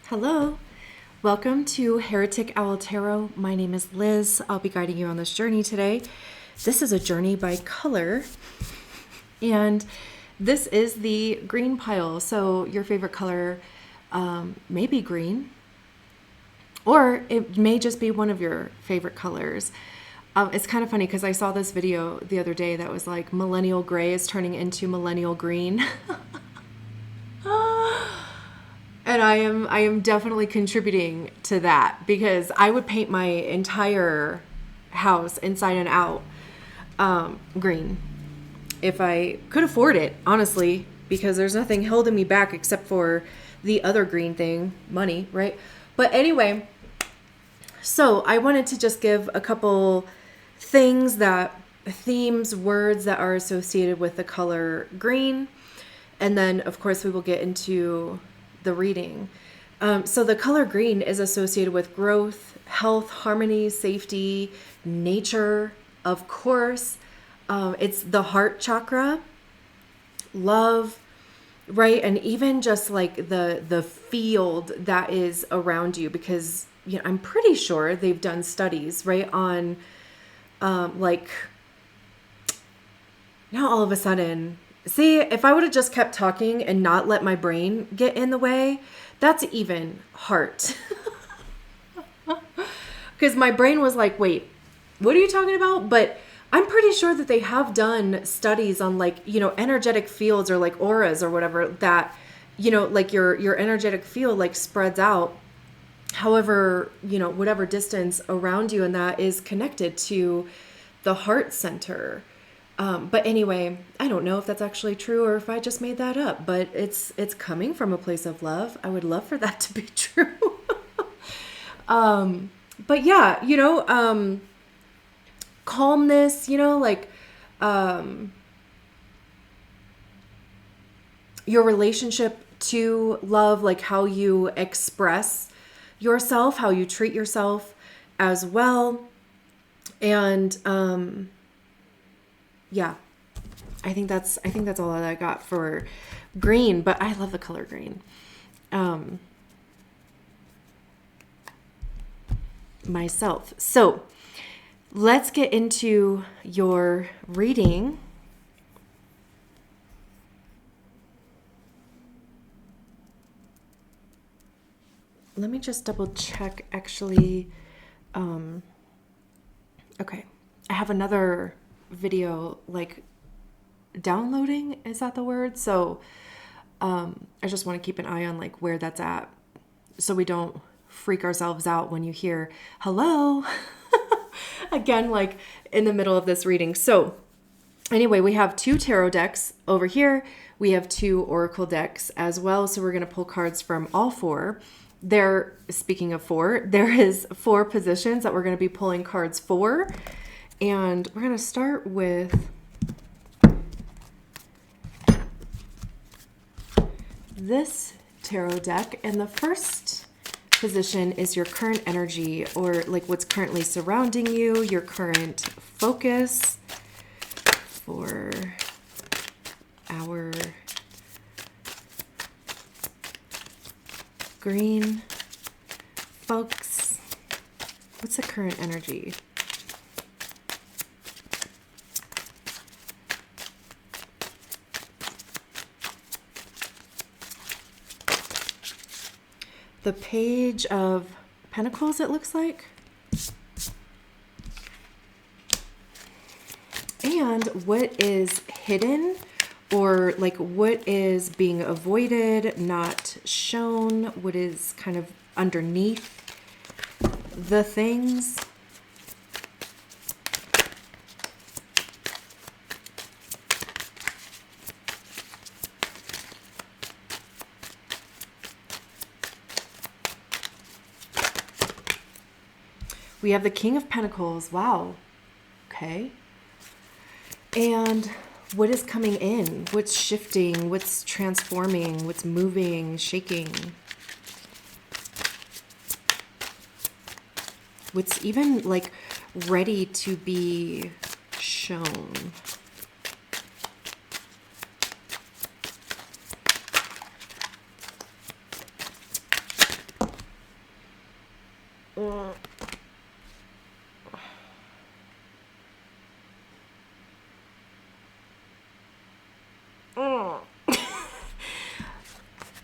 Hello, welcome to Heretic Owl Tarot. My name is Liz. I'll be guiding you on this journey today. This is a journey by color, and this is the green pile. So your favorite color may be green, or it may just be one of your favorite colors. It's kind of funny because I saw this video the other day that was like millennial gray is turning into millennial green. And I am definitely contributing to that because I would paint my entire house inside and out green if I could afford it, honestly, because there's nothing holding me back except for the other green thing, money, right? But anyway, so I wanted to just give a couple themes, words that are associated with the color green. And then, of course, we will get into the reading. So the color green is associated with growth, health, harmony, safety, nature, of course. It's the heart chakra, love, right? And even just like the field that is around you, because I'm pretty sure they've done studies, right, on like now all of a sudden. See, if I would have just kept talking and not let my brain get in the way, that's even heart. Because my brain was like, wait, what are you talking about? But I'm pretty sure that they have done studies on like, energetic fields or like auras or whatever that, like your energetic field like spreads out however, whatever distance around you, and that is connected to the heart center. But anyway, I don't know if that's actually true or if I just made that up, but it's coming from a place of love. I would love for that to be true. But yeah, calmness, like, your relationship to love, like how you express yourself, how you treat yourself as well. And, yeah, I think that's all that I got for green, but I love the color green. Myself. So let's get into your reading. Let me just double check actually. Okay. I have another video like downloading, is that the word? So I just want to keep an eye on like where that's at so we don't freak ourselves out when you hear hello again like in the middle of this reading. So anyway, we have 2 tarot decks over here. We have 2 oracle decks as well, so we're going to pull cards from all 4. Speaking of 4, there is 4 positions that we're going to be pulling cards for. And we're going to start with this tarot deck. And the first position is your current energy, or like what's currently surrounding you, your current focus for our green folks. What's the current energy? The Page of Pentacles, it looks like. And what is hidden, or like what is being avoided, not shown, what is kind of underneath the things. We have the King of Pentacles. Wow. Okay. And what is coming in? What's shifting? What's transforming? What's moving, shaking? What's even like ready to be shown?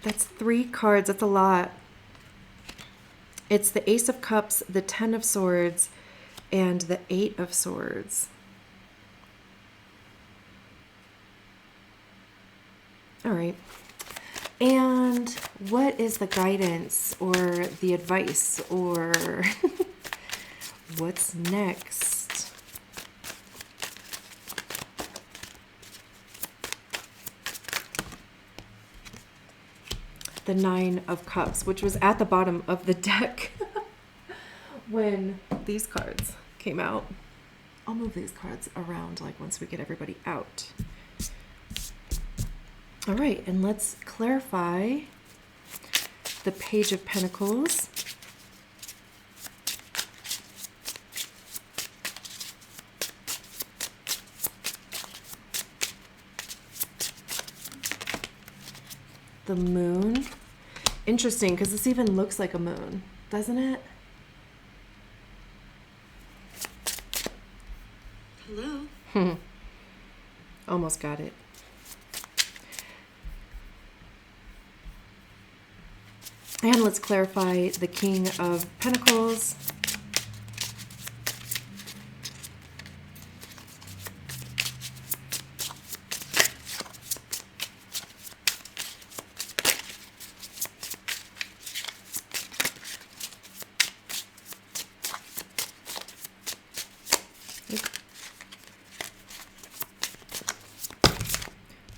That's 3 cards. That's a lot. It's the Ace of Cups, the 10 of Swords, and the 8 of Swords. All right. And what is the guidance or the advice or what's next? The 9 of Cups, which was at the bottom of the deck when these cards came out. I'll move these cards around like once we get everybody out. All right, and let's clarify the Page of Pentacles. The Moon. Interesting, because this even looks like a moon, doesn't it? Hello. Almost got it. And let's clarify the King of Pentacles.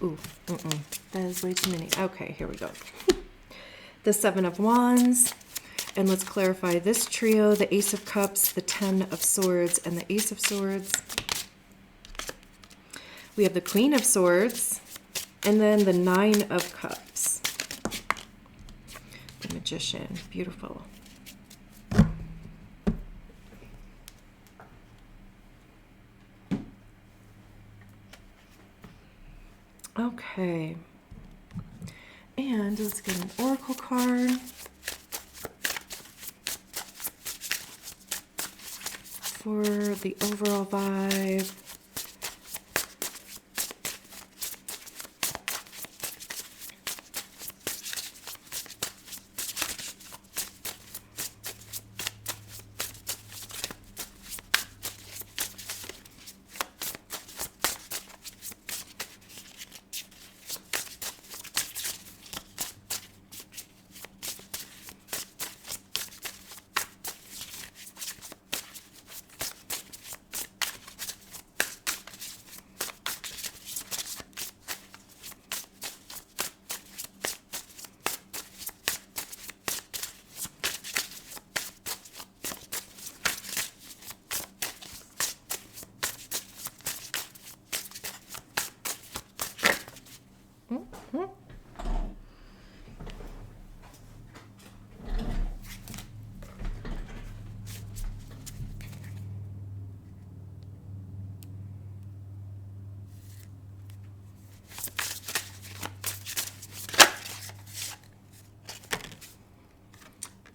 Ooh, that is way too many. Okay, here we go. The 7 of Wands. And let's clarify this trio, the Ace of Cups, the 10 of Swords, and the Ace of Swords. We have the Queen of Swords, and then the 9 of Cups. The Magician, beautiful. Okay. And let's get an oracle card. For the overall vibe.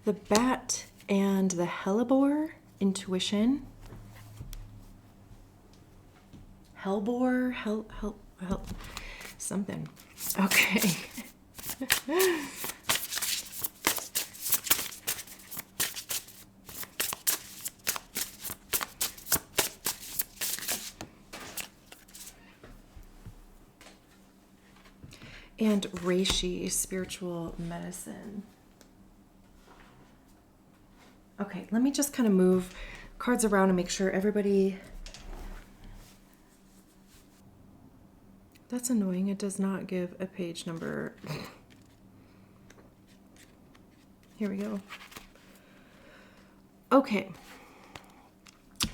The Bat and the Hellebore, intuition. Hellbore, something. Okay. And Reishi, spiritual medicine. Okay, let me just kind of move cards around and make sure everybody... That's annoying. It does not give a page number. Here we go. Okay.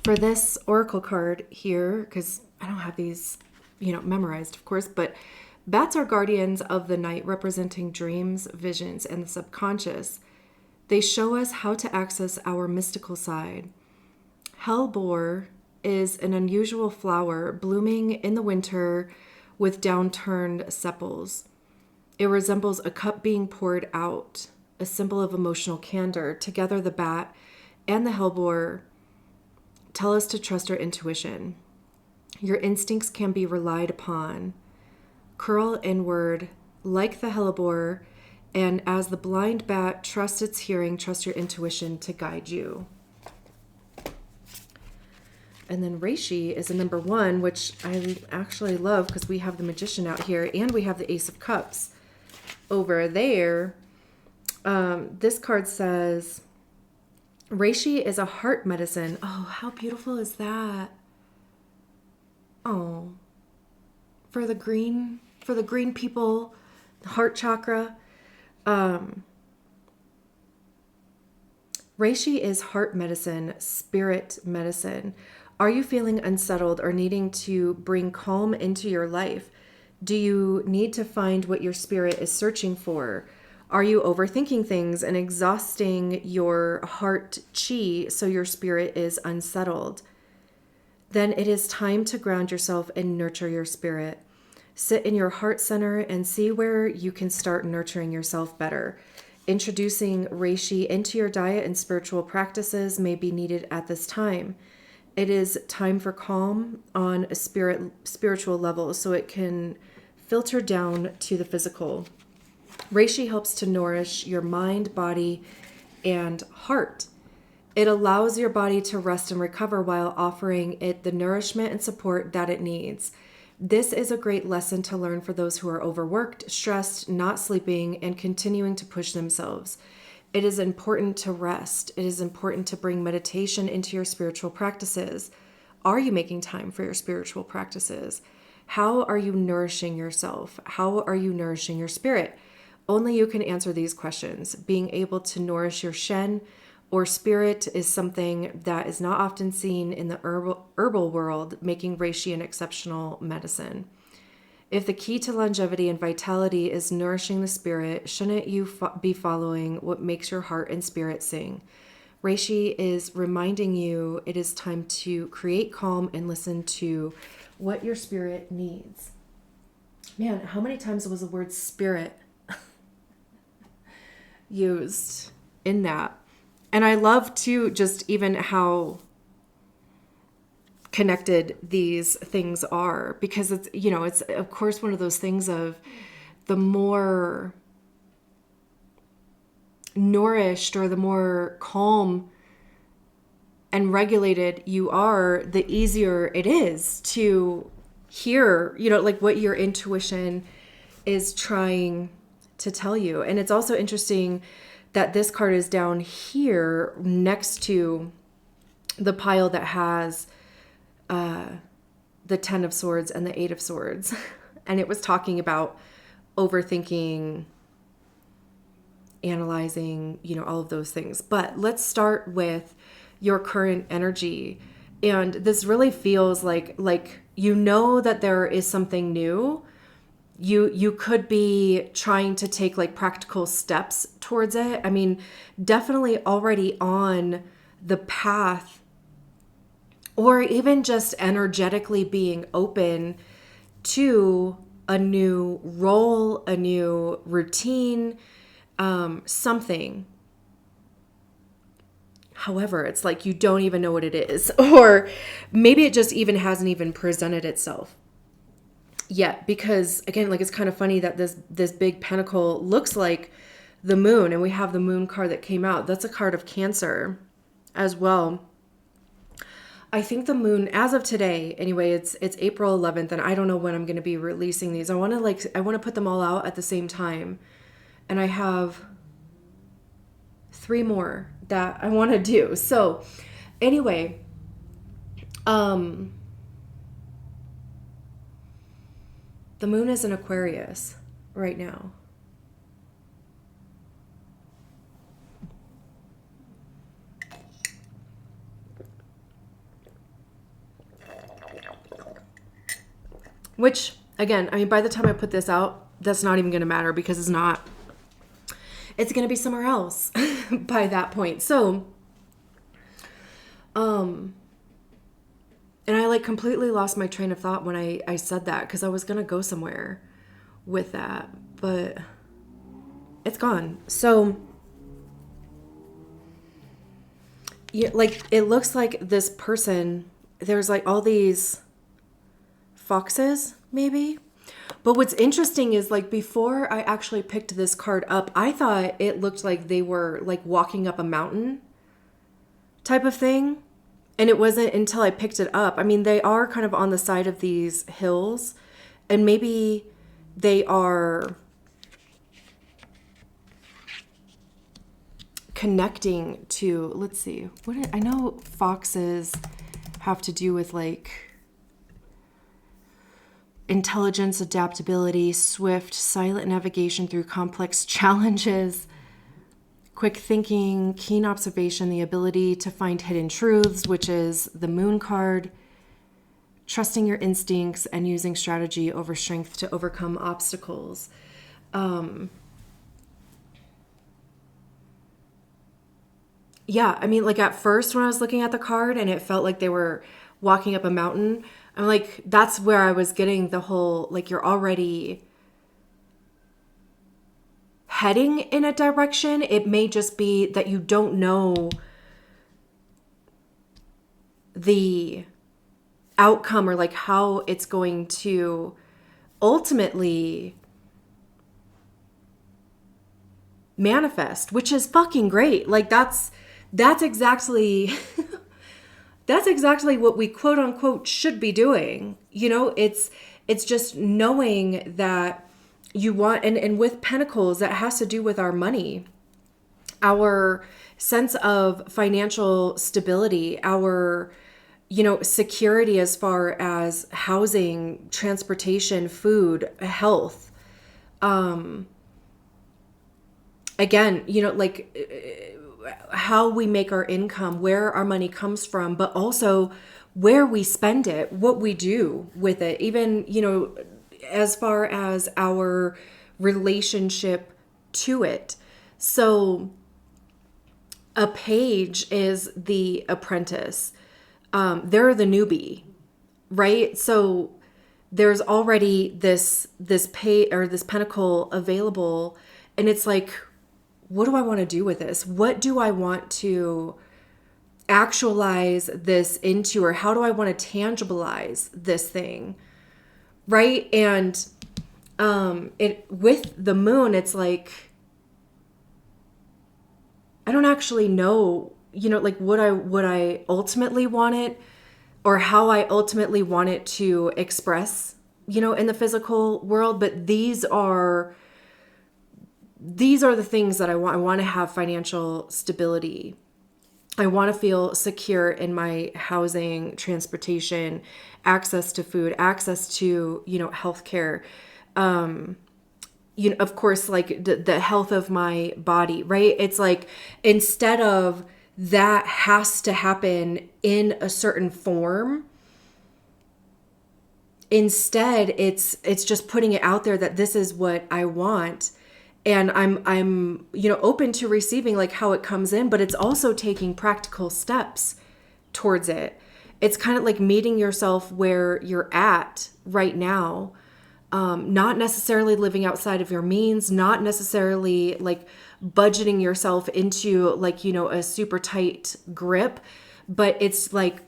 For this oracle card here, because I don't have these, memorized, of course, but bats are guardians of the night, representing dreams, visions, and the subconscious. They show us how to access our mystical side. Hellebore is an unusual flower blooming in the winter with downturned sepals. It resembles a cup being poured out, a symbol of emotional candor. Together, the bat and the hellebore tell us to trust our intuition. Your instincts can be relied upon. Curl inward like the hellebore, and as the blind bat, trust its hearing, trust your intuition to guide you. And then Reishi is a number 1, which I actually love because we have the Magician out here and we have the Ace of Cups over there. This card says, Reishi is a heart medicine. Oh, how beautiful is that? Oh, for the green people, the heart chakra. Reishi is heart medicine, spirit medicine. Are you feeling unsettled or needing to bring calm into your life? Do you need to find what your spirit is searching for? Are you overthinking things and exhausting your heart chi so your spirit is unsettled? Then it is time to ground yourself and nurture your spirit. Sit in your heart center and see where you can start nurturing yourself better. Introducing Reishi into your diet and spiritual practices may be needed at this time. It is time for calm on a spiritual level so it can filter down to the physical. Reishi helps to nourish your mind, body, and heart. It allows your body to rest and recover while offering it the nourishment and support that it needs. This is a great lesson to learn for those who are overworked, stressed, not sleeping, and continuing to push themselves. It is important to rest. It is important to bring meditation into your spiritual practices. Are you making time for your spiritual practices? How are you nourishing yourself? How are you nourishing your spirit? Only you can answer these questions. Being able to nourish your Shen or spirit is something that is not often seen in the herbal world, making Reishi an exceptional medicine. If the key to longevity and vitality is nourishing the spirit, shouldn't you be following what makes your heart and spirit sing? Reishi is reminding you it is time to create calm and listen to what your spirit needs. Man, how many times was the word spirit used in that? And I love too just even how connected these things are, because it's, you know, it's of course one of those things of the more nourished or the more calm and regulated you are, the easier it is to hear, you know, like what your intuition is trying to tell you. And it's also interesting that this card is down here next to the pile that has the 10 of Swords and the 8 of Swords. And it was talking about overthinking, analyzing, you know, all of those things. But let's start with your current energy. And this really feels like you know that there is something new. You could be trying to take like practical steps towards it. I mean, definitely already on the path, or even just energetically being open to a new role, a new routine, something. However, it's like you don't even know what it is, or maybe it just even hasn't even presented itself yet. Because again, like it's kind of funny that this big pentacle looks like the moon, and we have the moon card that came out. That's a card of Cancer as well. I think the moon, as of today, anyway, it's April 11th, and I don't know when I'm going to be releasing these. I want to put them all out at the same time, and I have 3 more that I want to do. So, anyway, the moon is in Aquarius right now. Which, again, I mean, by the time I put this out, that's not even going to matter, because it's going to be somewhere else by that point. So, and I like completely lost my train of thought when I said that, because I was going to go somewhere with that, but it's gone. So, like it looks like this person, there's like all these foxes maybe. But what's interesting is like before I actually picked this card up, I thought it looked like they were like walking up a mountain type of thing. And it wasn't until I picked it up. I mean, they are kind of on the side of these hills, and maybe they are connecting to, let's see, I know foxes have to do with like intelligence, adaptability, swift, silent navigation through complex challenges, quick thinking, keen observation, the ability to find hidden truths, which is the moon card, trusting your instincts and using strategy over strength to overcome obstacles. Yeah, I mean, like at first when I was looking at the card and it felt like they were walking up a mountain, I'm like, that's where I was getting the whole, like you're already heading in a direction. It may just be that you don't know the outcome or like how it's going to ultimately manifest, which is fucking great. Like that's exactly that's exactly what we quote unquote should be doing. You know, it's just knowing that you want, and with Pentacles, that has to do with our money, our sense of financial stability, our, you know, security as far as housing, transportation, food, health. Again, you know, like how we make our income, where our money comes from, but also where we spend it, what we do with it, even, you know, as far as our relationship to it. So a page is the apprentice. They're the newbie, right? So there's already this pay or this pentacle available, and it's like, what do I want to do with this? What do I want to actualize this into, or how do I want to tangibilize this thing? Right? And it with the moon, it's like I don't actually know, you know, like would I ultimately want it, or how I ultimately want it to express, you know, in the physical world. But these are the things that I want. I want to have financial stability. I want to feel secure in my housing, transportation, access to food, access to, you know, healthcare. You know, of course, like the health of my body, right? It's like, instead of that has to happen in a certain form, instead it's just putting it out there that this is what I want. And I'm, you know, open to receiving like how it comes in, but it's also taking practical steps towards it. It's kind of like meeting yourself where you're at right now. Not necessarily living outside of your means, not necessarily like budgeting yourself into like, you know, a super tight grip, but it's like,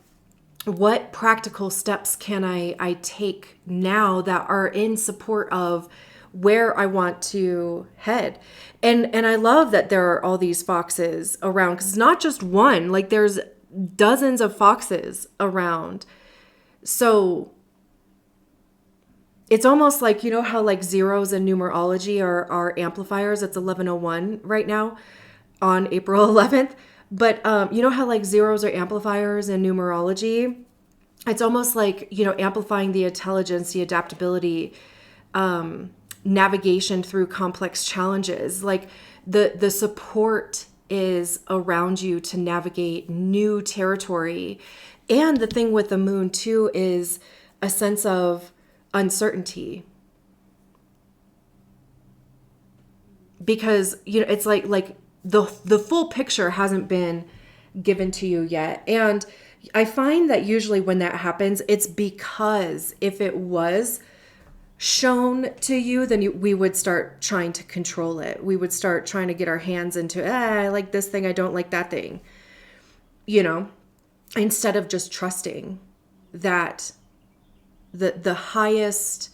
what practical steps can I take now that are in support of where I want to head? And I love that there are all these foxes around, because it's not just one, like there's dozens of foxes around. So it's almost like, you know how like zeros in numerology are amplifiers. It's 1101 right now on April 11th. But you know how like zeros are amplifiers in numerology? It's almost like, you know, amplifying the intelligence, the adaptability, navigation through complex challenges. Like the support is around you to navigate new territory. And the thing with the moon too is a sense of uncertainty, because, you know, it's like the full picture hasn't been given to you yet. And I find that usually when that happens, it's because if it was shown to you, then we would start trying to control it. We would start trying to get our hands into, I like this thing, I don't like that thing. you know, instead of just trusting that the highest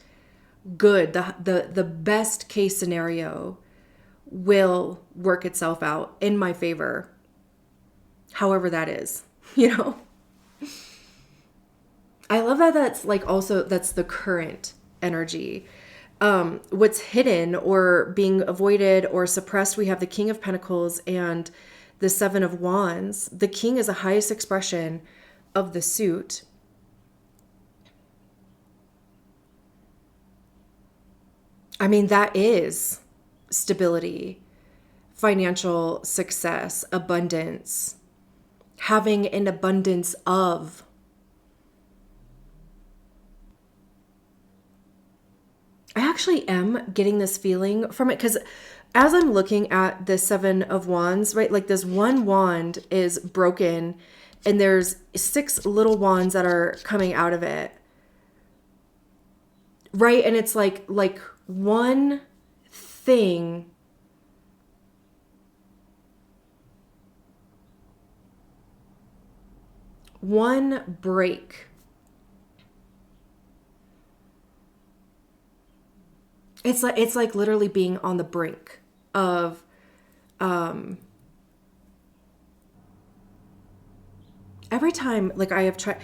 good, the best case scenario will work itself out in my favor, however that is, you know. I love that that's like also that's the current energy. What's hidden or being avoided or suppressed, we have the King of Pentacles and the Seven of Wands. The King is the highest expression of the suit. I mean, that is stability, financial success, abundance, having an abundance of. I actually am getting this feeling from it because as I'm looking at the Seven of Wands, right, like this one wand is broken and there's 6 little wands that are coming out of it. Right? And it's like one thing one break. It's like literally being on the brink of every time like I have tried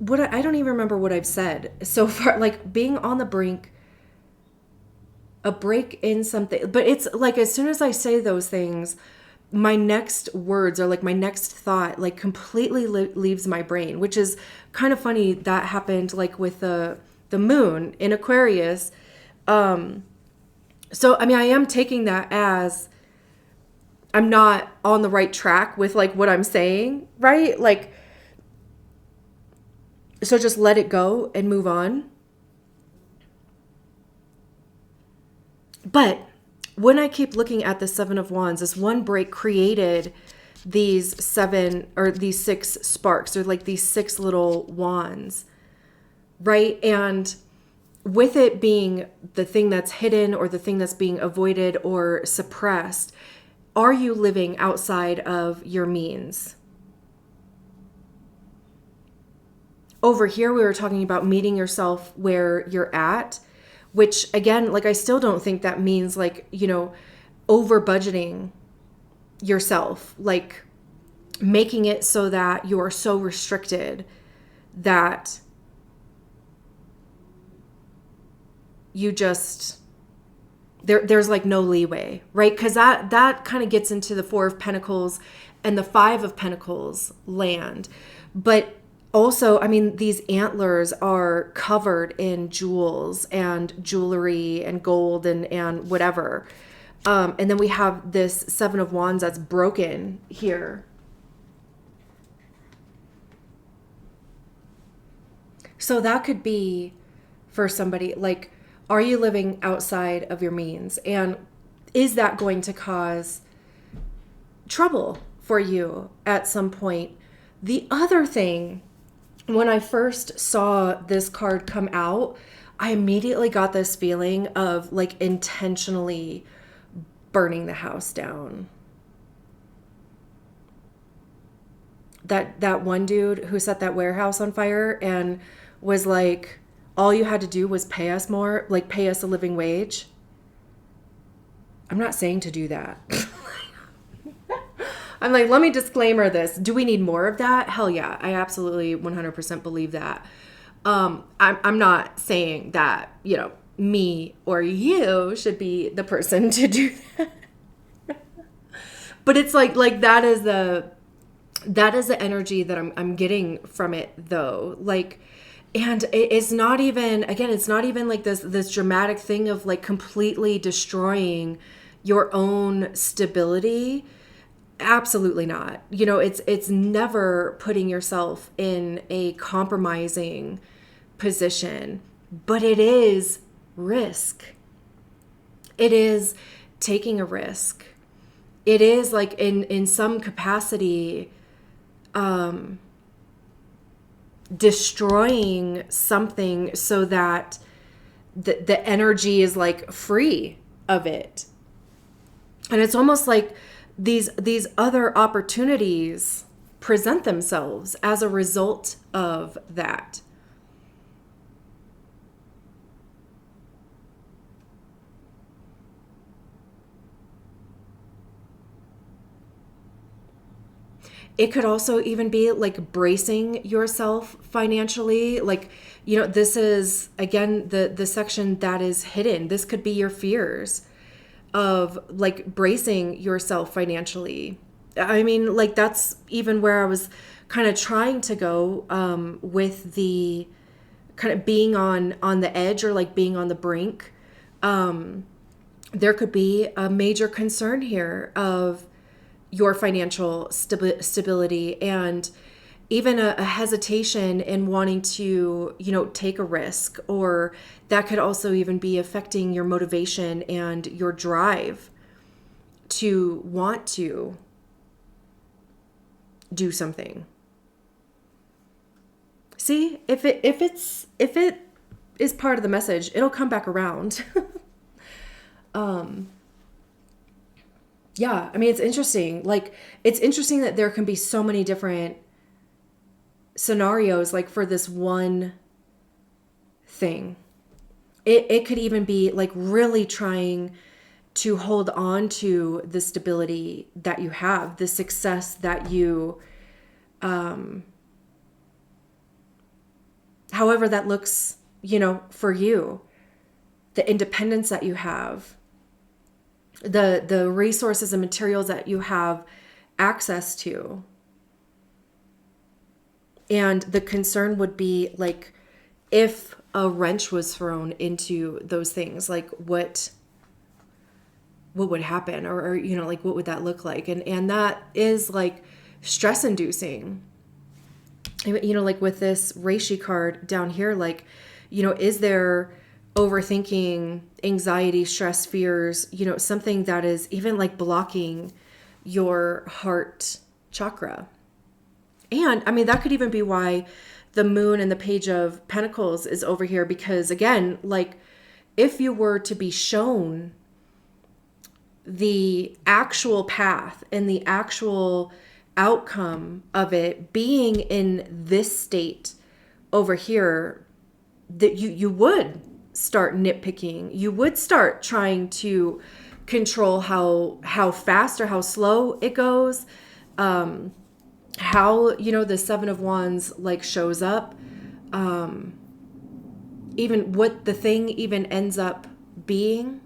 I don't even remember what I've said so far, like being on the brink, a break in something. But it's like as soon as I say those things, my next words or like my next thought like completely leaves my brain, which is kind of funny. That happened like with the moon in Aquarius. So I mean, I am taking that as I'm not on the right track with like what I'm saying, right? Like, so just let it go and move on. But when I keep looking at the Seven of Wands, this one break created these 7 or these 6 sparks, or like these 6 little wands, right? And with it being the thing that's hidden or the thing that's being avoided or suppressed, are you living outside of your means? Over here, we were talking about meeting yourself where you're at, which again, like I still don't think that means like, you know, over budgeting yourself, like making it so that you are so restricted that you just there's like no leeway, right? Because that kind of gets into the 4 of Pentacles and the 5 of Pentacles land. But also, I mean, these antlers are covered in jewels and jewelry and gold and whatever. And then we have this 7 of Wands that's broken here. So that could be for somebody like, are you living outside of your means? And is that going to cause trouble for you at some point? The other thing, when I first saw this card come out, I immediately got this feeling of like intentionally burning the house down. That one dude who set that warehouse on fire and was like, all you had to do was pay us more, like pay us a living wage. I'm not saying to do that. I'm like, let me disclaimer this. Do we need more of that? Hell yeah. I absolutely 100% believe that. I'm not saying that, you know, me or you should be the person to do that. But it's like that is the energy that I'm getting from it though. Like, and it's not even, again, it's not even like this dramatic thing of like completely destroying your own stability. Absolutely not. You know, it's never putting yourself in a compromising position, but it is risk. It is taking a risk. It is like in some capacity, destroying something so that the energy is like free of it. And it's almost like these other opportunities present themselves as a result of that. It could also even be like bracing yourself financially. Like, this is, again, the section that is hidden. This could be your fears of like bracing yourself financially. I mean, like, that's even where I was kind of trying to go with the kind of being on the edge, or like being on the brink. There could be a major concern here of your financial stability, and even a hesitation in wanting to, take a risk. Or that could also even be affecting your motivation and your drive to want to do something. See, if it is part of the message, it'll come back around. Yeah, I mean, it's interesting. Like, it's interesting that there can be so many different scenarios, like, for this one thing. It could even be like really trying to hold on to the stability that you have, the success that you, however that looks, for you, the independence that you have, the resources and materials that you have access to. And the concern would be like, if a wrench was thrown into those things, like what would happen, or like, what would that look like? And that is like stress inducing. Like with this reishi card down here, like, is there overthinking, anxiety, stress, fears, something that is even like blocking your heart chakra? And I mean, that could even be why the moon and the page of pentacles is over here, because again, like, if you were to be shown the actual path and the actual outcome of it being in this state over here, that you would start nitpicking. You would start trying to control how fast or how slow it goes, how the Seven of Wands like shows up, even what the thing even ends up being.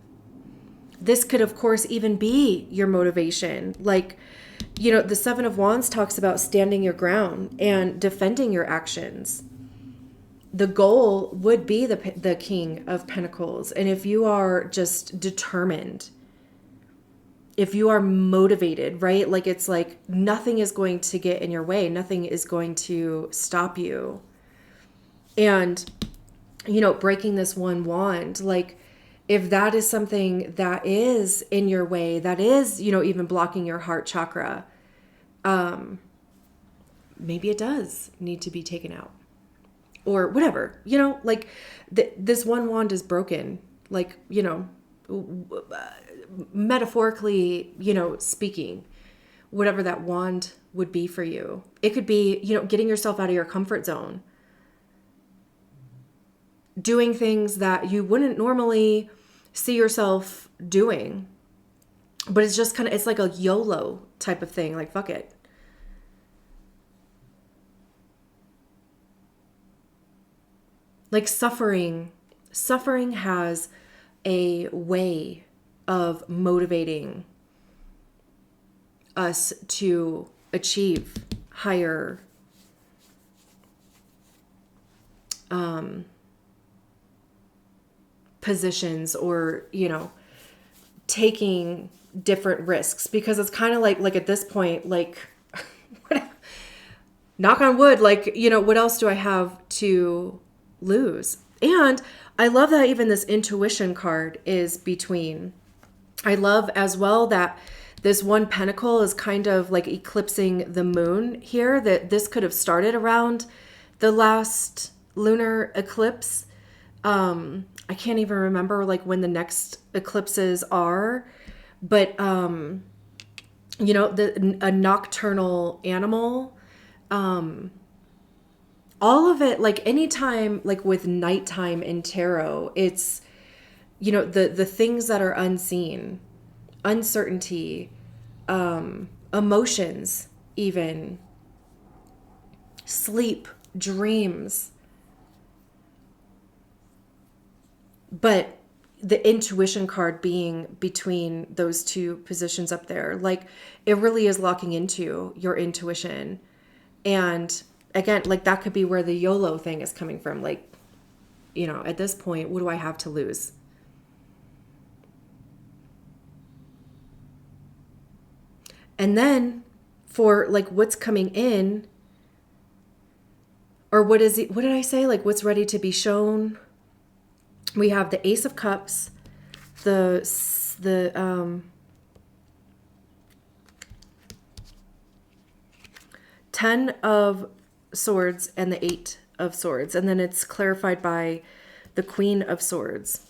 This could, of course, even be your motivation. Like, the Seven of Wands talks about standing your ground and defending your actions. The goal would be the King of Pentacles. And if you are just determined, if you are motivated, right? Like, it's like nothing is going to get in your way. Nothing is going to stop you. And, breaking this one wand, like, if that is something that is in your way, that is, even blocking your heart chakra, maybe it does need to be taken out. Or whatever, like this one wand is broken, like, metaphorically, speaking, whatever that wand would be for you. It could be, getting yourself out of your comfort zone, doing things that you wouldn't normally see yourself doing, but it's just kind of, it's like a YOLO type of thing. Like, fuck it. Like suffering has a way of motivating us to achieve higher positions, or taking different risks, because it's kind of like at this point, like, knock on wood, like, what else do I have to lose? And I love that even this intuition card is between. I love as well that this one pentacle is kind of like eclipsing the moon here, that this could have started around the last lunar eclipse. I can't even remember like when the next eclipses are, but a nocturnal animal All of it, like anytime, like with nighttime in tarot, it's, the things that are unseen, uncertainty, emotions, even sleep, dreams. But the intuition card being between those two positions up there, like it really is locking into your intuition. And again, like that could be where the YOLO thing is coming from. Like, at this point, what do I have to lose? And then for like what's coming in, or what is it? What did I say? Like what's ready to be shown? We have the Ace of Cups, the 10 of Swords, and the 8 of Swords. And then it's clarified by the Queen of Swords.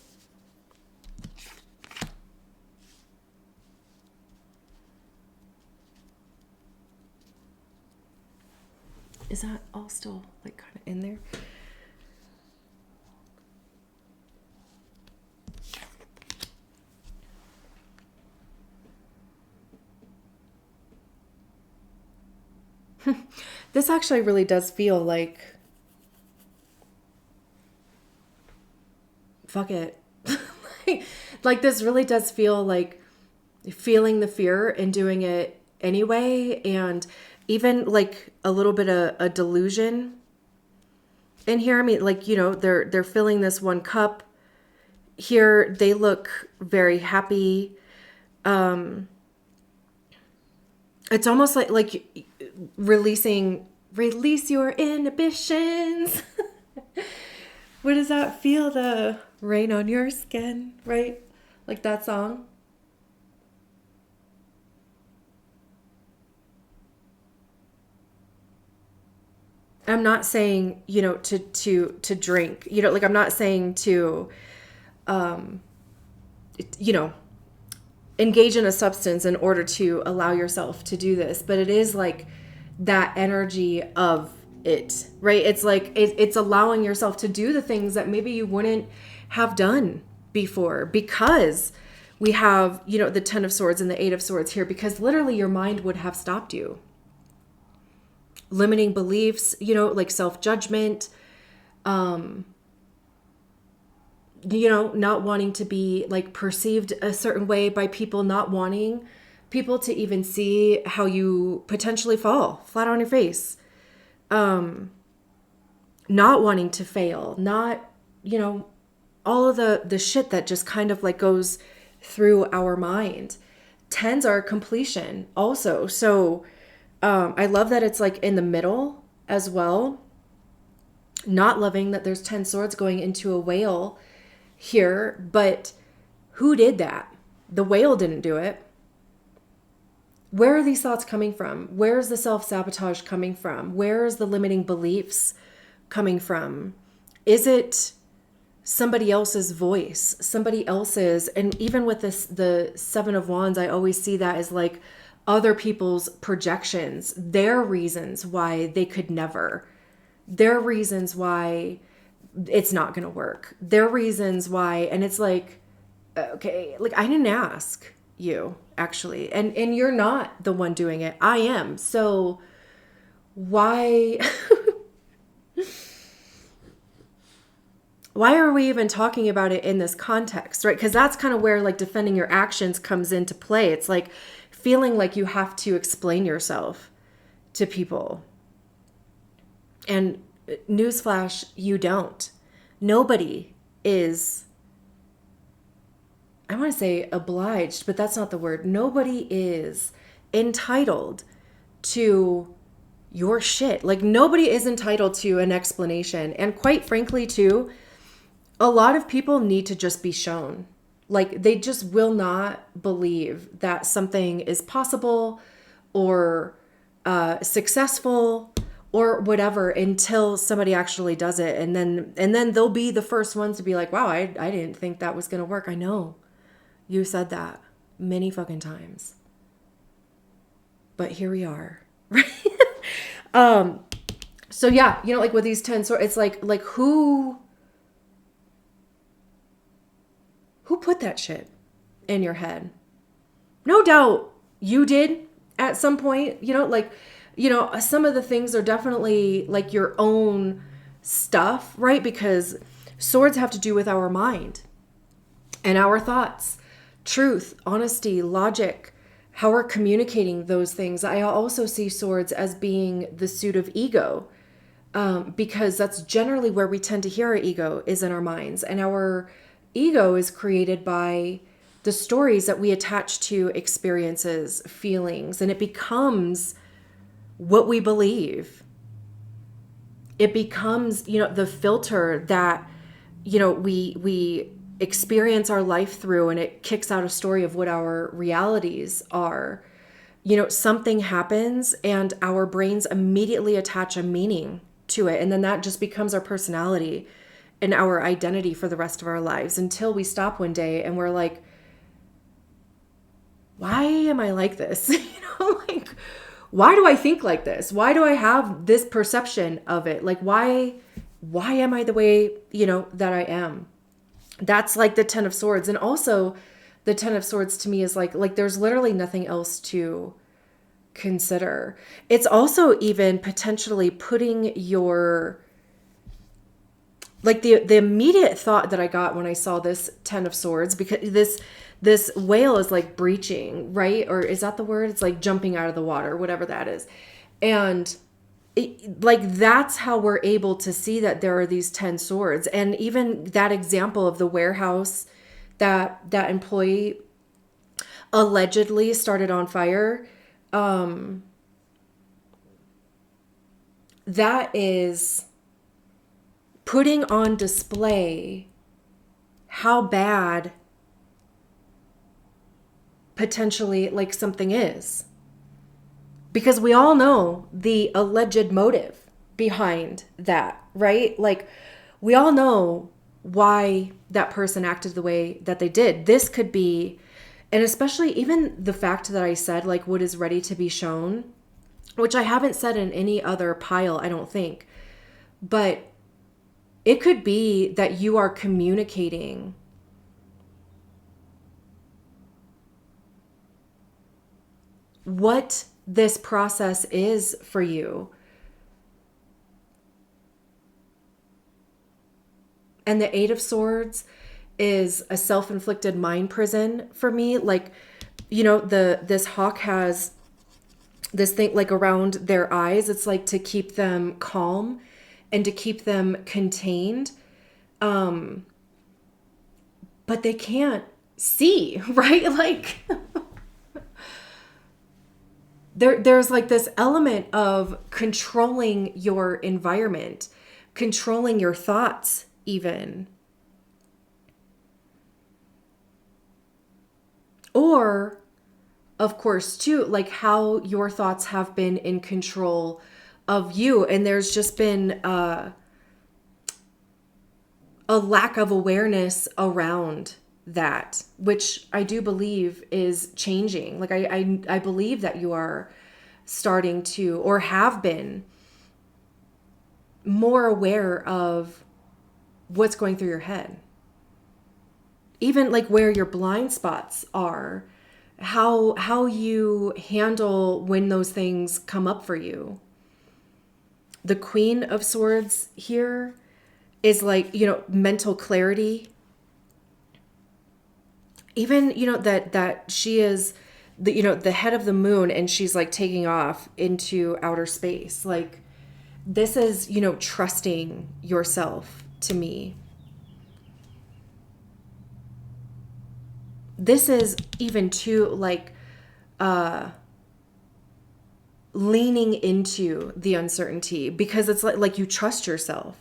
Is that all still like kind of in there? This actually really does feel like, fuck it. Like this really does feel like feeling the fear and doing it anyway. And even like a little bit of a delusion in here. I mean, like, they're filling this one cup here. They look very happy. It's almost like release your inhibitions. What does that feel? The rain on your skin, right? Like that song. I'm not saying, to drink, like I'm not saying to, engage in a substance in order to allow yourself to do this. But it is like that energy of it, right? It's like, it's allowing yourself to do the things that maybe you wouldn't have done before, because we have, the 10 of Swords and the 8 of Swords here, because literally your mind would have stopped you. Limiting beliefs, like self-judgment, not wanting to be like perceived a certain way by people, not wanting people to even see how you potentially fall flat on your face, not wanting to fail, not, all of the shit that just kind of like goes through our mind. Tens are completion also. So I love that it's like in the middle as well. Not loving that there's 10 swords going into a whale here, but who did that? The whale didn't do it. Where are these thoughts coming from? Where's the self-sabotage coming from? Where is the limiting beliefs coming from? Is it somebody else's voice, somebody else's? And even with this, the 7 of Wands, I always see that as like other people's projections, their reasons why they could never, their reasons why it's not going to work, their reasons why. And it's like, okay, like I didn't ask you actually, and you're not the one doing it. I am. So why, why are we even talking about it in this context, right? Because that's kind of where like defending your actions comes into play. It's like feeling like you have to explain yourself to people. And newsflash, you don't. Nobody is, I want to say obliged, but that's not the word. Nobody is entitled to your shit. Like nobody is entitled to an explanation. And quite frankly, too, a lot of people need to just be shown. Like they just will not believe that something is possible or successful or whatever until somebody actually does it. And then they'll be the first ones to be like, wow, I didn't think that was going to work. I know you said that many fucking times, but here we are. So yeah, like with these 10 swords, it's like who put that shit in your head? No doubt you did at some point, some of the things are definitely like your own stuff, right? Because swords have to do with our mind and our thoughts, truth, honesty, logic, how we're communicating those things. I also see swords as being the suit of ego, because that's generally where we tend to hear our ego is in our minds. And our ego is created by the stories that we attach to experiences, feelings, and it becomes what we believe. It becomes, the filter that, we experience our life through, and it kicks out a story of what our realities are. Something happens and our brains immediately attach a meaning to it. And then that just becomes our personality and our identity for the rest of our lives, until we stop one day and we're like, why am I like this? Like, why do I think like this? Why do I have this perception of it? Like, why am I the way, that I am? That's like the 10 of Swords. And also the 10 of Swords to me is like there's literally nothing else to consider. It's also even potentially putting your, like the immediate thought that I got when I saw this 10 of Swords, because this whale is like breaching, right? Or is that the word? It's like jumping out of the water, whatever that is. And that's how we're able to see that there are these 10 swords. And even that example of the warehouse that employee allegedly started on fire, that is putting on display how bad potentially like something is. Because we all know the alleged motive behind that, right? Like, we all know why that person acted the way that they did. This could be, and especially even the fact that I said, like, what is ready to be shown, which I haven't said in any other pile, I don't think. But it could be that you are communicating what this process is for you. And the 8 of Swords is a self-inflicted mind prison for me. Like, this hawk has this thing like around their eyes. It's like to keep them calm and to keep them contained. But they can't see, right? Like, there's like this element of controlling your environment, controlling your thoughts even. Or, of course, too, like how your thoughts have been in control of you. And there's just been a lack of awareness around that, which I do believe is changing. Like I believe that you are starting to, or have been, more aware of what's going through your head. Even like where your blind spots are, how you handle when those things come up for you. The Queen of Swords here is like, mental clarity. Even, that she is the head of the moon, and she's like taking off into outer space. Like, this is, trusting yourself to me. This is even too like leaning into the uncertainty, because it's like you trust yourself.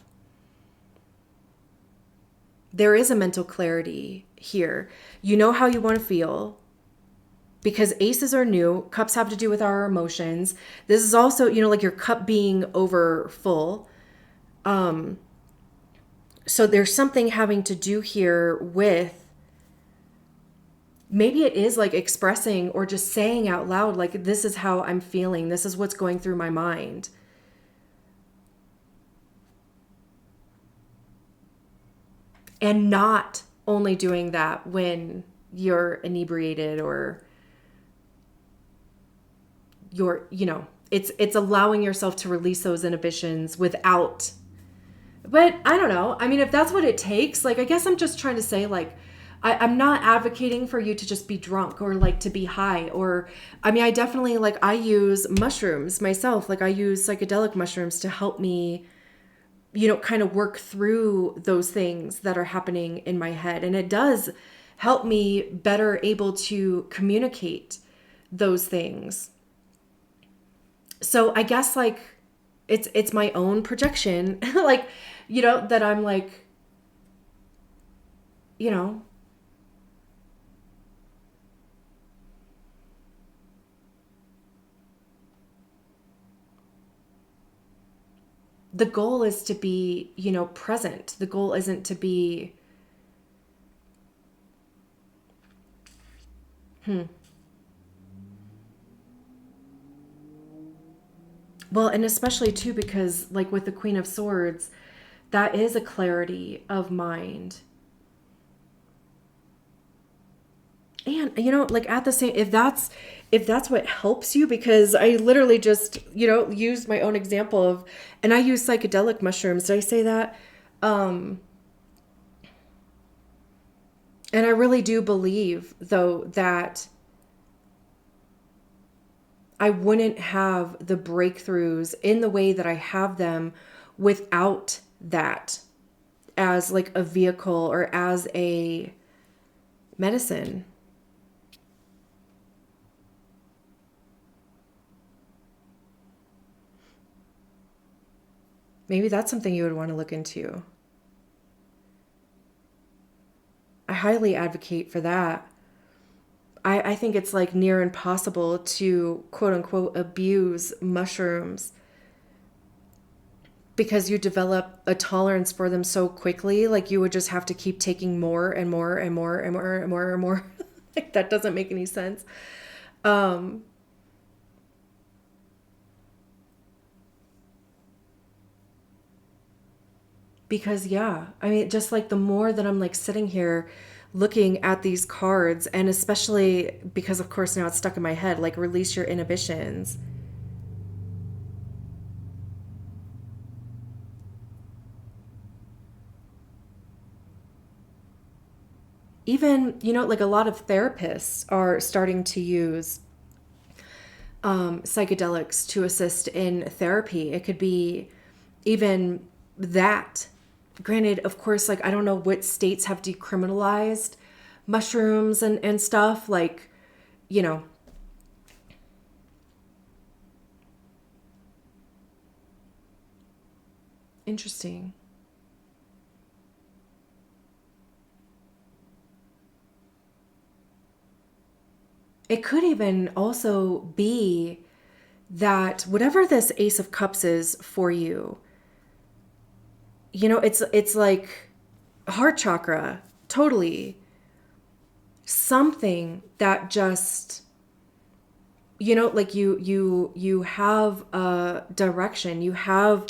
There is a mental clarity here. You know how you want to feel, because aces are new. Cups have to do with our emotions. This is also, like your cup being over full. So there's something having to do here with, maybe it is like expressing or just saying out loud, like, this is how I'm feeling. This is what's going through my mind. and not only doing that when you're inebriated or it's allowing yourself to release those inhibitions without. But I don't know. I mean, if that's what it takes, like, I guess I'm just trying to say, like, I'm not advocating for you to just be drunk or like to be high, or, I mean, I definitely, like, I use mushrooms myself. Like, I use psychedelic mushrooms to help me, kind of work through those things that are happening in my head. And it does help me better able to communicate those things. So I guess, like, it's my own projection, like, that I'm like, the goal is to be, present. The goal isn't to be, well, and especially too, because like with the Queen of Swords, that is a clarity of mind. And like at the same, if that's what helps you, because I literally just used my own example of, and I use psychedelic mushrooms. Did I say that? And I really do believe, though, that I wouldn't have the breakthroughs in the way that I have them without that as like a vehicle or as a medicine. Maybe that's something you would want to look into. I highly advocate for that. I think it's like near impossible to quote unquote abuse mushrooms because you develop a tolerance for them so quickly. Like you would just have to keep taking more and more and more and more and more and more. Like that doesn't make any sense. Because yeah, I mean, just like the more that I'm like sitting here looking at these cards, and especially because of course now it's stuck in my head, like release your inhibitions. Even, like a lot of therapists are starting to use psychedelics to assist in therapy. It could be even that. Granted, of course, like I don't know what states have decriminalized mushrooms and stuff. Like, interesting. It could even also be that whatever this Ace of Cups is for you, it's like heart chakra, totally. Something that just, like you have a direction, you have,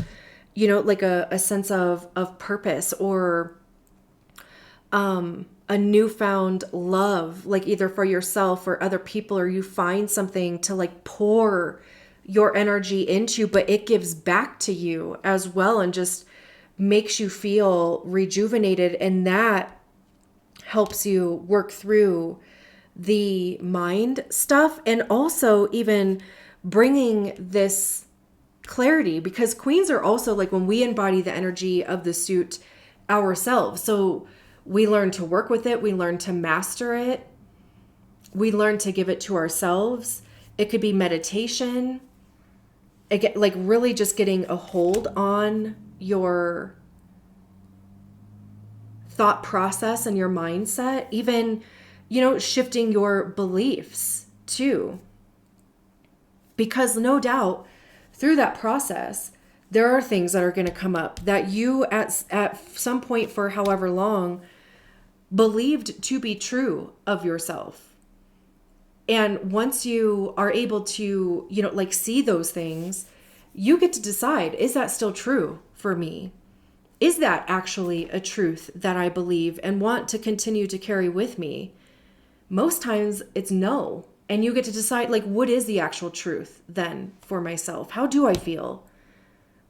like a sense of purpose, or a newfound love, like either for yourself or other people, or you find something to like pour your energy into, but it gives back to you as well and just makes you feel rejuvenated. And that helps you work through the mind stuff, and also even bringing this clarity, because queens are also like when we embody the energy of the suit ourselves. So we learn to work with it. We learn to master it. We learn to give it to ourselves. It could be meditation. Like really just getting a hold on your thought process and your mindset. Even, shifting your beliefs too. Because no doubt through that process, there are things that are going to come up that you at some point for however long believed to be true of yourself. And once you are able to, like see those things, you get to decide, is that still true for me? is that actually a truth that I believe and want to continue to carry with me? Most times it's no. And you get to decide, like, what is the actual truth then for myself? How do I feel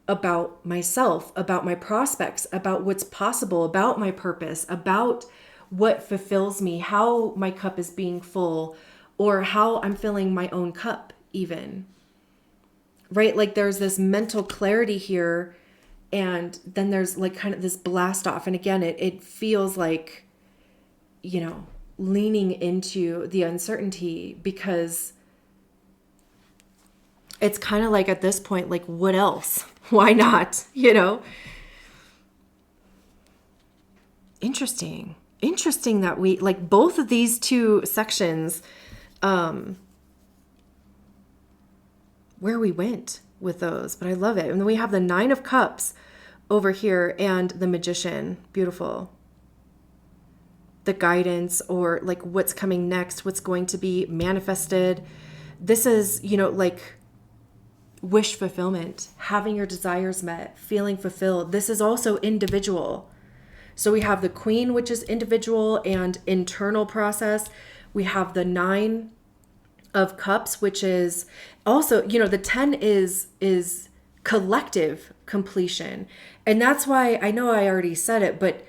about myself, about my prospects, about what's possible, about my purpose, about what fulfills me, how my cup is being full, or how I'm filling my own cup even, right? Like there's this mental clarity here, and then there's like kind of this blast off. And again, it feels like, leaning into the uncertainty, because it's kind of like at this point, like, what else? Why not? Interesting that we like both of these two sections, where we went with those, but I love it. And then we have the 9 of Cups over here and the Magician. Beautiful. The guidance, or like what's coming next, what's going to be manifested. This is, like wish fulfillment, having your desires met, feeling fulfilled. This is also individual. So we have the Queen, which is individual and internal process. We have the 9 of Cups, which is also, the 10 is collective completion. And that's why, I know I already said it, but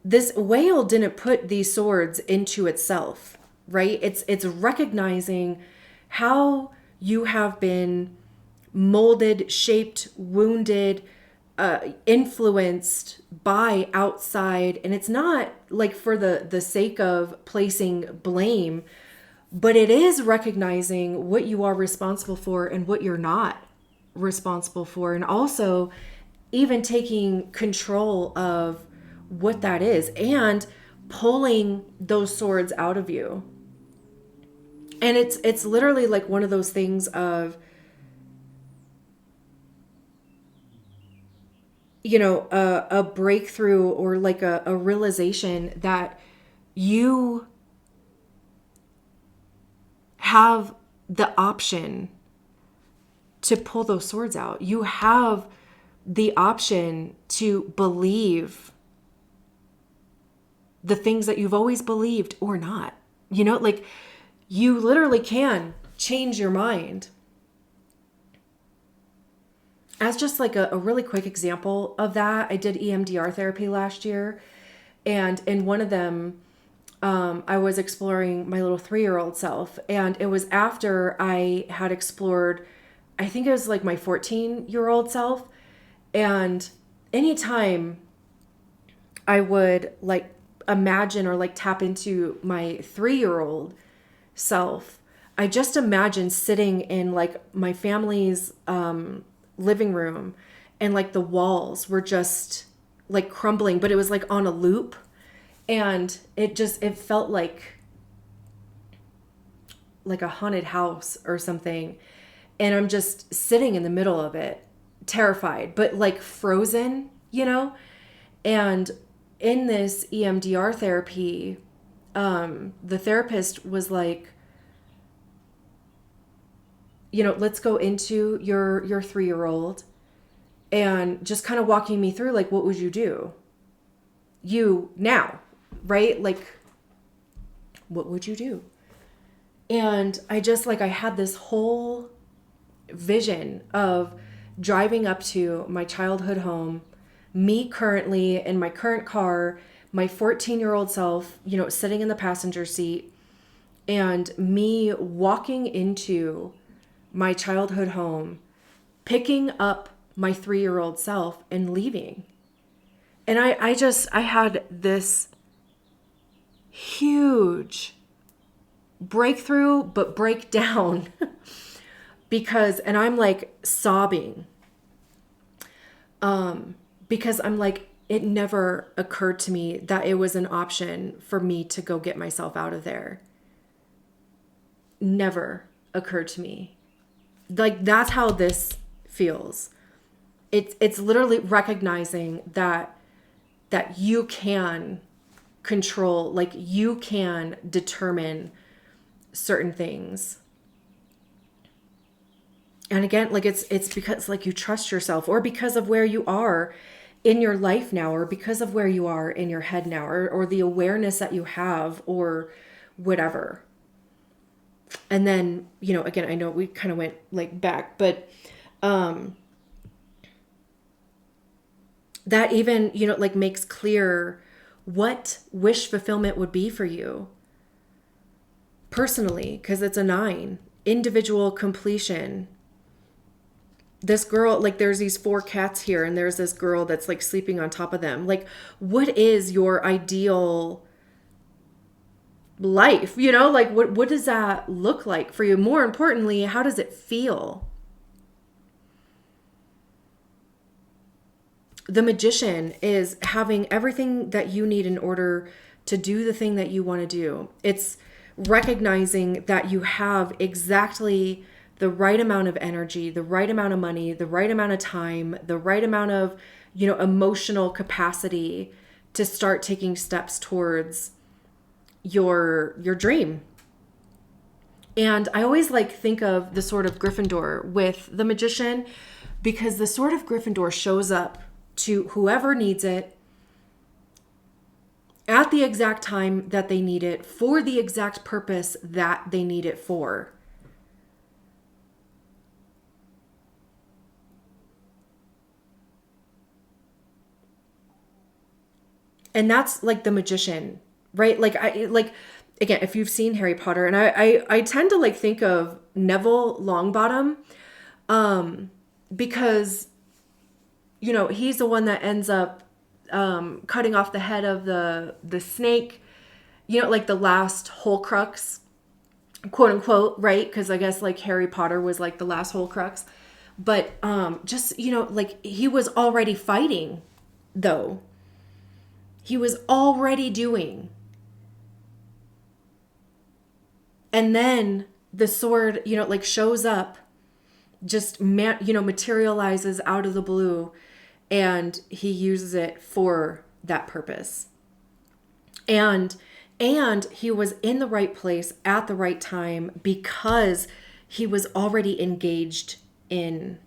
this whale didn't put these swords into itself, right? It's recognizing how you have been molded, shaped, wounded, influenced by outside. And it's not like for the sake of placing blame, but it is recognizing what you are responsible for and what you're not responsible for. And also even taking control of what that is and pulling those swords out of you. And it's literally like one of those things of, a breakthrough, or like a realization that you have the option to pull those swords out. You have the option to believe the things that you've always believed or not. Like you literally can change your mind. As just like a really quick example of that, I did EMDR therapy last year. And in one of them, I was exploring my little 3-year-old self. And it was after I had explored, I think it was like my 14-year-old self. And anytime I would like imagine or like tap into my 3-year-old self, I just imagined sitting in like my family's living room, and like the walls were just like crumbling, but it was like on a loop, and it felt like a haunted house or something. And I'm just sitting in the middle of it, terrified, but like frozen, And in this EMDR therapy, the therapist was like, let's go into your 3-year-old, and just kind of walking me through, like, what would you do? You now, right? Like, what would you do? And I just I had this whole vision of driving up to my childhood home, me currently in my current car, my 14-year-old self, sitting in the passenger seat, and me walking into my childhood home, picking up my 3-year-old self and leaving. And I had this huge breakthrough, but breakdown and I'm like sobbing, because I'm like, it never occurred to me that it was an option for me to go get myself out of there. Never occurred to me. Like, that's how this feels. It's literally recognizing that you can control, like you can determine certain things. And again, like it's because like you trust yourself, or because of where you are in your life now, or because of where you are in your head now, or the awareness that you have, or whatever. And then, you know, again, I know we kind of went like back, but that even, you know, like makes clear what wish fulfillment would be for you personally, because it's a 9, individual completion. This girl, like there's these 4 cats here, and there's this girl that's like sleeping on top of them. Like, what is your ideal life? You know, like what does that look like for you? More importantly, how does it feel? The Magician is having everything that you need in order to do the thing that you want to do. It's recognizing that you have exactly the right amount of energy, the right amount of money, the right amount of time, the right amount of, you know, emotional capacity to start taking steps towards your dream. And I always like think of the Sword of Gryffindor with the Magician, because the Sword of Gryffindor shows up to whoever needs it at the exact time that they need it, for the exact purpose that they need it for. And that's like the Magician, right? Like again, if you've seen Harry Potter, and I tend to like think of Neville Longbottom, because, you know, he's the one that ends up cutting off the head of the snake, you know, like the last Horcrux, quote unquote, right? Because I guess like Harry Potter was like the last Horcrux, but just, you know, like he was already fighting, though. He was already doing. And then the sword, you know, like shows up, just, you know, materializes out of the blue, and he uses it for that purpose. And he was in the right place at the right time, because he was already engaged in,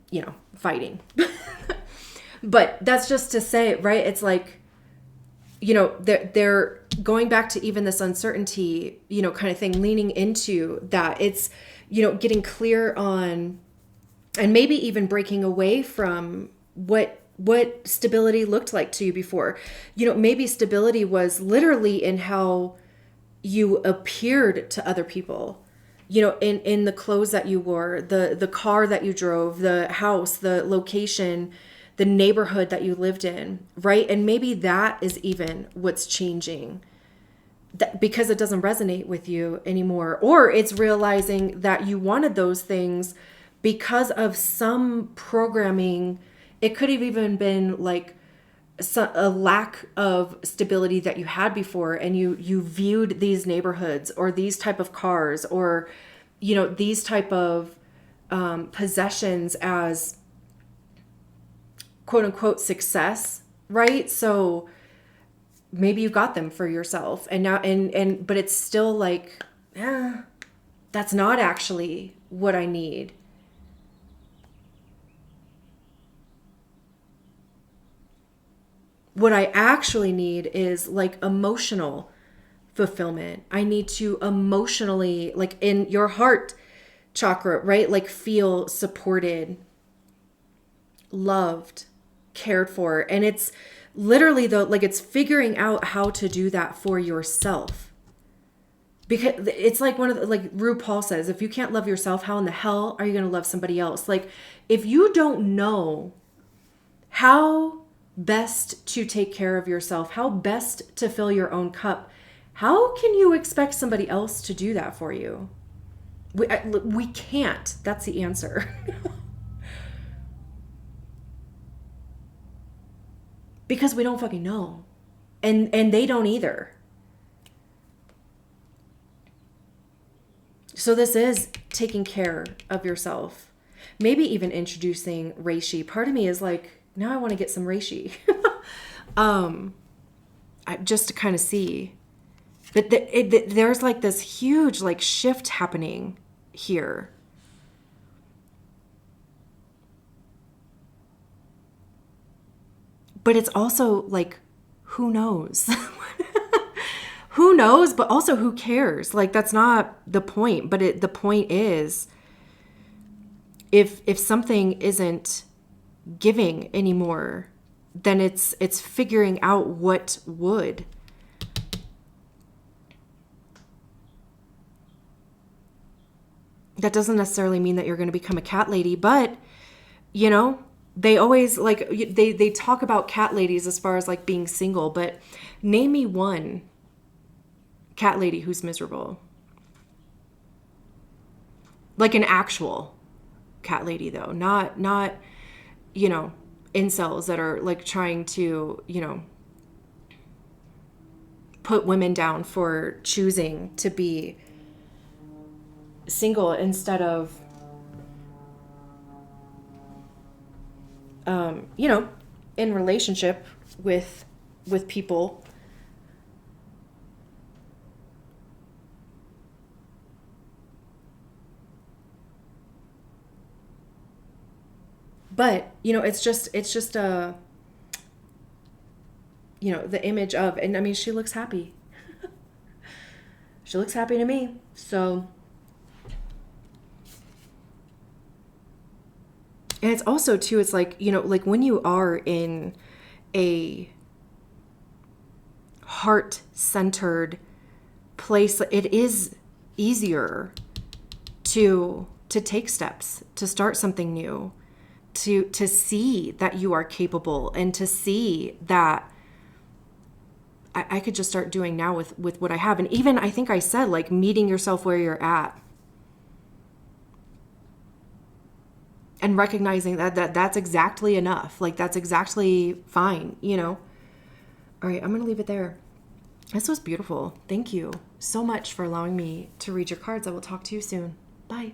you know, fighting. But that's just to say, right? It's like, you know, they're going back to even this uncertainty, you know, kind of thing, leaning into that. It's, you know, getting clear on, and maybe even breaking away from what stability looked like to you before. You know, maybe stability was literally in how you appeared to other people, you know, in the clothes that you wore, the car that you drove, the house, the location, the neighborhood that you lived in, right? And maybe that is even what's changing, that because it doesn't resonate with you anymore. Or it's realizing that you wanted those things because of some programming. It could have even been like a lack of stability that you had before, and you viewed these neighborhoods or these type of cars, or, you know, these type of possessions as quote unquote success, right? So maybe you got them for yourself, and now but it's still like, that's not actually what I need. What I actually need is like emotional fulfillment. I need to emotionally, like in your heart chakra, right? Like feel supported, loved, cared for. And it's literally it's figuring out how to do that for yourself. Because it's like one of the, like RuPaul says, if you can't love yourself, how in the hell are you going to love somebody else? Like, if you don't know how best to take care of yourself, how best to fill your own cup, how can you expect somebody else to do that for you? We can't. That's the answer. Because we don't fucking know. And they don't either. So this is taking care of yourself. Maybe even introducing reishi. Part of me is like, now I want to get some reishi. Just to kind of see. But there's like this huge like shift happening here. But it's also like, who knows? Who knows? But also, who cares? Like, that's not the point. But the point is, if something isn't giving anymore, then it's figuring out what would. That doesn't necessarily mean that you're going to become a cat lady, but you know, they always like they talk about cat ladies as far as like being single, but name me one cat lady who's miserable. Like an actual cat lady though, not you know, incels that are like trying to, you know, put women down for choosing to be single instead of you know, in relationship with people. But, you know, it's just a, you know, the image of, and I mean, she looks happy. She looks happy to me. So, and it's also too, it's like, you know, like when you are in a heart-centered place, it is easier to take steps, to start something new, to see that you are capable, and to see that I could just start doing now with what I have. And even, I think I said, like, meeting yourself where you're at and recognizing that's exactly enough. Like, that's exactly fine, you know? All right, I'm going to leave it there. This was beautiful. Thank you so much for allowing me to read your cards. I will talk to you soon. Bye.